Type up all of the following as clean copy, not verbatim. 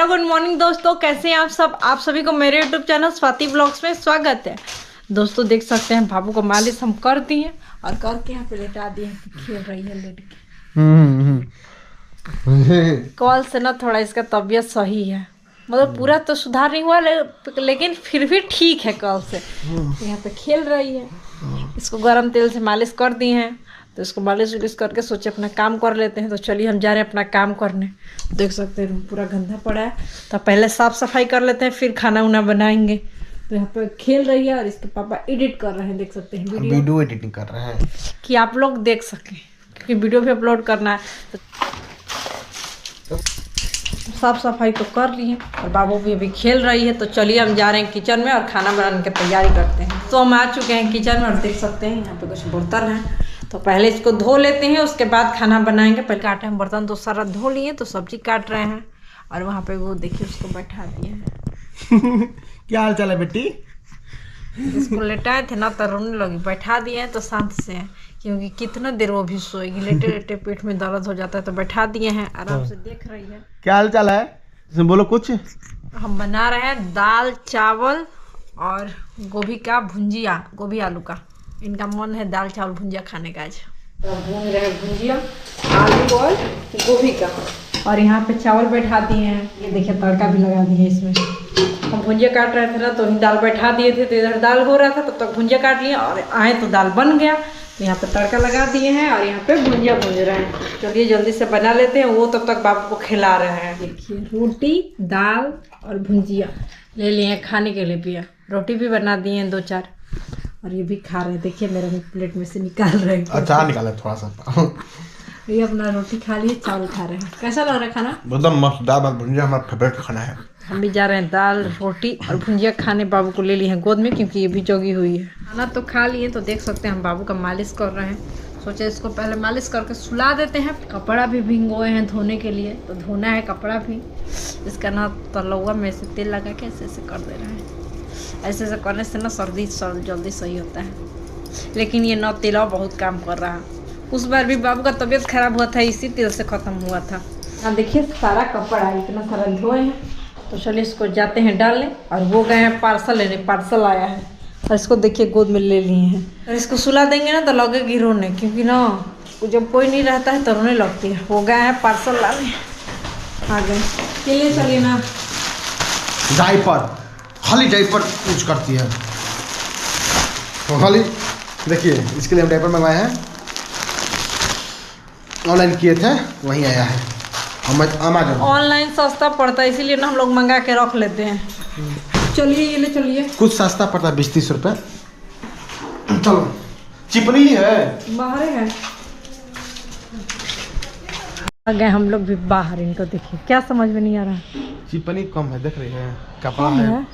Hello good morning दोस्तों, कैसे हैं आप सब। आप सभी को मेरे यूट्यूब चैनल स्वाति ब्लॉग्स में स्वागत है। दोस्तों देख सकते हैं बाबू को मालिश हम कर दिए और करके यहाँ पे लेटा दिए हैं कि खेल रही है लेट के। कल से ना थोड़ा इसका तबीयत सही है, मतलब पूरा तो सुधार नहीं हुआ लेकिन फिर भी ठीक है। कल से यहाँ पे खेल रही है। इसको गर्म तेल से मालिश कर दी है तो इसको मालिश उलिश करके सोचे अपना काम कर लेते हैं। तो चलिए हम जा रहे हैं अपना काम करने। देख सकते हैं रूम पूरा गंदा पड़ा है तो पहले साफ सफाई कर लेते हैं, फिर खाना उना बनाएंगे। तो यहाँ पे खेल रही है और इसके पापा एडिट कर रहे हैं, देख सकते हैं वीडियो एडिटिंग कर रहे हैं कि आप लोग देख सकें, क्योंकि वीडियो भी अपलोड करना है। तो साफ सफाई तो कर लिए और बाबू भी अभी खेल रही है। तो चलिए हम जा रहे हैं किचन में और खाना बनाने की तैयारी करते हैं। तो हम आ चुके हैं किचन में और देख सकते हैं यहाँ पे कुछ बर्तन हैं। तो पहले इसको धो लेते हैं, उसके बाद खाना बनाएंगे। पहले काटे हम बर्तन तो सारा धो लिए, तो सब्जी काट रहे हैं और वहाँ पे वो देखिए उसको बैठा दिए हैं। क्या हाल चाल है बेटी? इसको लेटाए थे ना तो रोने लगी, बैठा दिए हैं तो शांत से है, क्योंकि कितना देर वो भी सोएगी। लेटे लेटे पेट में दर्द हो जाता है तो बैठा दिए हैं, आराम से देख रही है। क्या हाल चाल है? इसमें बोलो कुछ। हम बना रहे हैं दाल चावल और गोभी का भुंजिया, गोभी आलू का। इनका मन है दाल चावल भुंजिया खाने का। आज तो भून रहे हैं भुंजिया आलू और गोभी का। और यहाँ पे चावल बैठा दिए हैं, ये देखिए तड़का भी लगा दिए इसमें। हम भुंजिया काट रहे थे ना तो दाल बैठा दिए थे, तो इधर दाल हो रहा था तब तक भुंजिया काट लिए और आए तो दाल बन गया। तो यहाँ पे तड़का लगा दिए हैं और यहाँ पे भुंजिया भूंज रहे हैं। चलिए जल्दी से बना लेते हैं, वो तब तक बाबू को खिला रहे हैं। देखिए रोटी दाल और भुंजिया ले लिए खाने के लिए पिया। रोटी भी बना दिए हैं 2-4 और ये भी खा रहे हैं। देखिए मेरा प्लेट में से निकाल रहे हैं। अचार निकाला थोड़ा सा। ये अपना रोटी खा लिए, चावल खा रहे हैं। कैसा लग रहा है खाना? एकदम मस्त। दाल भात भुंजिया हमारा फेवरेट खाना है। हम भी जा रहे हैं दाल रोटी और भुंजिया खाने। बाबू को ले लिए हैं गोद में क्योंकि ये भी जोगी हुई है। खाना तो खा लिए, तो देख सकते हैं हम बाबू का मालिश कर रहे हैं। सोचे इसको पहले मालिश करके सुला देते हैं। कपड़ा भी भिंगोए हैं धोने के लिए, तो धोना है कपड़ा भी। इसका ना तलौआ में से तेल लगा के ऐसे ऐसे कर दे रहे हैं। ऐसे ऐसे करने से ना सर्दी जल्दी सही होता है। लेकिन ये ना तेलवा बहुत काम कर रहा है। उस बार भी बाबू का तबीयत खराब हुआ था, इसी तेल से ख़त्म हुआ था। हाँ देखिए सारा कपड़ा इतना सारा धोए हैं। तो चलिए इसको जाते हैं डालने। और वो गए हैं पार्सल लेने, पार्सल आया है और इसको देखिए गोद में ले लिए हैं। और इसको सुला देंगे ना तो लगेगी रोने, क्योंकि ना जब कोई नहीं रहता है तो रोने लगती है। वो गए हैं पार्सल लाने, आ गए। चलिए चलिए ना। डायपर, खाली डायपर यूज करती है तो खाली। देखिए इसके लिए हम डायपर मंगवाए हैं, ऑनलाइन किए थे, वहीं आया है अमेज़न। ऑनलाइन सस्ता पड़ता है इसीलिए ना हम लोग मंगा के रख लेते हैं। चलिए ये ले चलिए। कुछ सस्ता पड़ता है 20-30 रुपये। चलो चिपनी है, बाहर है। आ गए हम लोग भी बाहर। इनको देखिए क्या समझ में नहीं आ रहा। चिपनी कम है, देख रही है। कपड़ा है,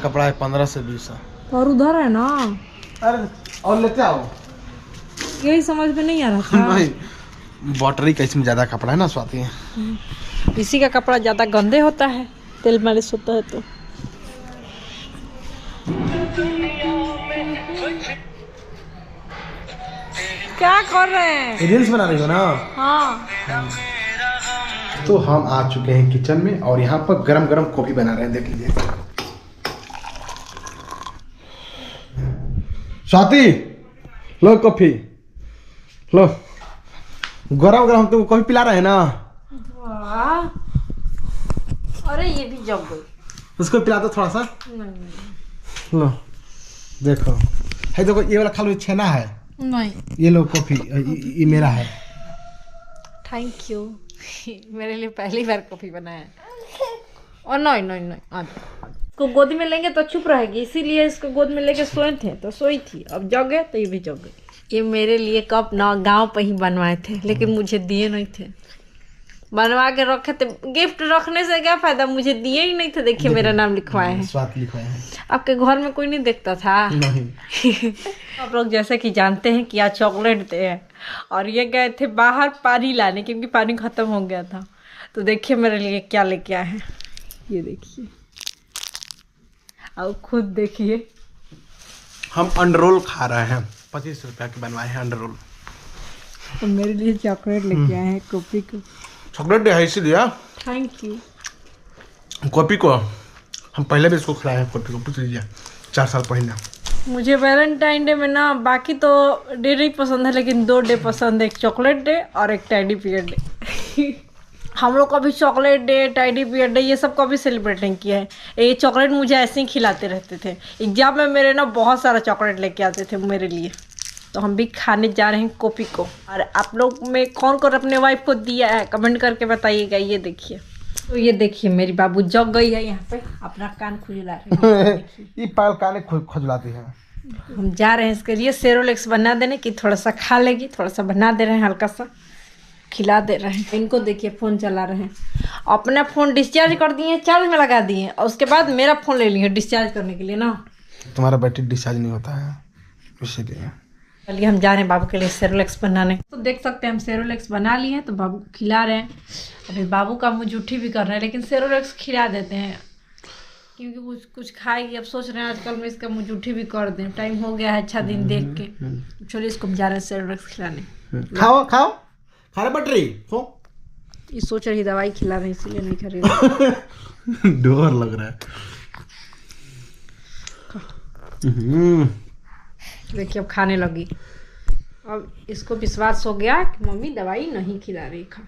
कपड़ा है 15 से 20। और उधर है ना। अरे और लेते आओ। यही समझ में नहीं आ रहा था। नहीं, बॉटरी का इसमें ज़्यादा कपड़ा है ना स्वाति। इसी का कपड़ा ज़्यादा गंदे होता है, तेल मालिश होता है तो। क्या कर रहे हैं? रील्स बना रही हो ना? हाँ। तो हम आ चुके हैं किचन में और यहाँ पर गरम गरम कॉफी बना रहे हैं, देख लीजिए। स्वाति लो कॉफी लो, गरम गरम। तो कॉफी पिला रहे हैं ना? वाह, अरे ये भी जग गई। उसको पिला दो थोड़ा सा। नहीं। लो देखो, है देखो ये वाला खा लो, छेना है। नहीं, ये लो कॉफी, ये मेरा है। Thank you. मेरे लिए पहली बार कॉफी बनाया। और नहीं नहीं नहीं, आज इसको गोद में लेंगे तो चुप रहेगी, इसीलिए इसको गोद में लेके सोए थे तो सोई थी। अब जगे तो ये भी जग गई। ये मेरे लिए कप ना गांव पे ही बनवाए थे, लेकिन मुझे दिए नहीं थे। बनवा के रखे थे, गिफ्ट रखने से क्या फायदा, मुझे दिए ही नहीं थे। देखिए मेरा नाम लिखवाए हैं, स्वाति लिखवाए हैं। आपके घर में कोई नहीं देखता था? नहीं। आप लोग जैसे कि जानते हैं कि आज चॉकलेट डे है और ये गए थे बाहर पानी लाने, क्योंकि पानी खत्म हो गया था। तो देखिए मेरे लिए क्या लेके आए हैं, ये देखिए। और खुद देखिए, हम अंडररोल खा रहे हैं। 25 रुपया के बनवाए हैं अंडररोल। तो मेरे लिए चॉकलेट लेके आए हैं, कॉफी को। चॉकलेट डे है इसीलिए। Thank you. कॉपी को हम पहले भी इसको खिलाए हैं, कॉपी को पूछ लीजिए 4 साल पहले। मुझे वैलेंटाइन डे में ना बाकी तो डे नहीं पसंद है, लेकिन 2 डे पसंद है, एक चॉकलेट डे और एक टेडी बियर डे। हम लोग कभी chocolate day, teddy bear day ये सब कभी सेलिब्रेट नहीं किया है। ये चॉकलेट मुझे ऐसे ही खिलाते रहते थे। एग्जाम में मेरे ना बहुत सारा चॉकलेट लेके आते थे मेरे लिए। तो हम भी खाने जा रहे हैं कॉपी को। और आप लोग में कौन कौन अपने वाइफ को दिया है कमेंट करके बताइएगा। ये देखिए, तो ये देखिए मेरी बाबू जग गई है यहाँ पे, अपना कान खुजला रही है। ये पागल कान खुजलाती है। हम जा रहे हैं इसके लिए सेरोलेक्स बना देने की, थोड़ा सा खा लेगी, थोड़ा सा बना दे रहे हैं, हल्का सा खिला दे रहे हैं। इनको देखिए फ़ोन चला रहे हैं, अपना फ़ोन डिस्चार्ज कर दिए, चार्ज में लगा दिए और उसके बाद मेरा फ़ोन ले लिए डिस्चार्ज करने के लिए ना। तुम्हारा बैटरी डिस्चार्ज नहीं होता है इसीलिए। चलिए हम जा रहे हैं बाबू के लिए सेरोलेक्स बनाने। तो देख सकते हैं हम सेरोलेक्स बना लिए हैं, तो बाबू को खिला रहे हैं। अभी बाबू का मुँह जूठी भी कर रहे हैं, लेकिन सेरोलेक्स खिला देते हैं क्योंकि कुछ खाएगी। अब सोच रहे हैं आजकल में इसका मुँह जूठी भी कर दें, टाइम हो गया है अच्छा दिन देख के। चलिए इसको हम जा रहे हैं सेरोलेक्स खिलाने। खाओ खाओ खा रहे बैटरी हो। ये सोच रही दवाई खिला रहे इसीलिए नहीं खरीद। डर लग रहा है। देखिए अब खाने लगी। अब इसको विश्वास हो गया कि मम्मी दवाई नहीं खिला रही। खा